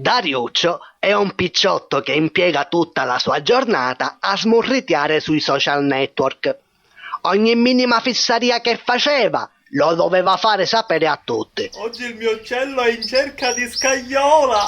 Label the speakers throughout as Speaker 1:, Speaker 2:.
Speaker 1: Dariuccio è un picciotto che impiega tutta la sua giornata a smurritiare sui social network. Ogni minima fissaria che faceva lo doveva fare sapere a tutti.
Speaker 2: Oggi il mio uccello è in cerca di scagliola.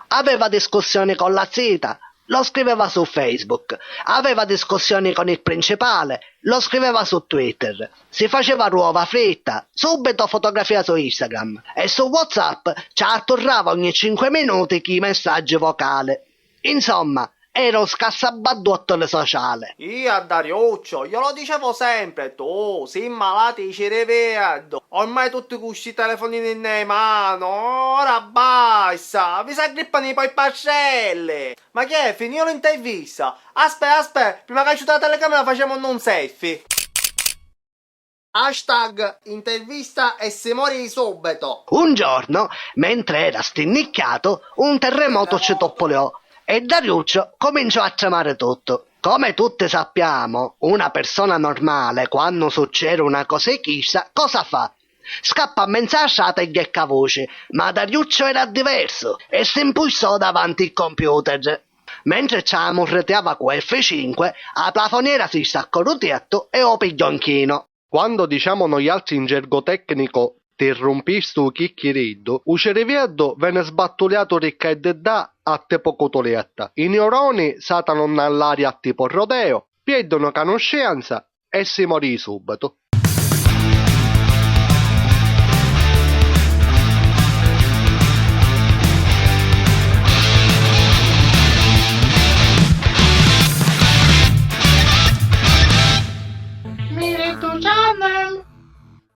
Speaker 1: Aveva discussioni con la zita, lo scriveva su Facebook. Aveva discussioni con il principale, lo scriveva su Twitter. Si faceva l'uova fritta, subito fotografia su Instagram. E su WhatsApp ci atturrava ogni 5 minuti chi messaggi vocali. Insomma, era un scassabaddotto sociale.
Speaker 3: Io a Dariuccio, glielo dicevo sempre, tu, sei malati ci rivedo. Ormai tutti questi telefonini in mano, ora basta, vi si aggrippano poi pascelle. Ma che è, finito l'intervista? Aspetta, prima che aiuta la telecamera facciamo un selfie. Hashtag intervista e si muore subito.
Speaker 1: Un giorno, mentre era stinnicchiato, un terremoto ci toppoleò e Dariuccio cominciò a tremare tutto. Come tutti sappiamo, una persona normale, quando succede una cosa chissà, cosa fa? Scappa a mensaggiata e ghecca voce, ma Dariuccio era diverso e si impulsò davanti il computer. Mentre ci amorreteava con F5, la plafoniera si staccò l'utietto e o piglionchino.
Speaker 4: Quando diciamo noi altri in gergo tecnico terrompistu chicchiriddu, u cerevieddo venne sbattuliato ricca e da a te poco toletta. I neuroni satano nell'aria tipo rodeo, pierdono conoscenza e si morì subito.
Speaker 5: Mi riduciamo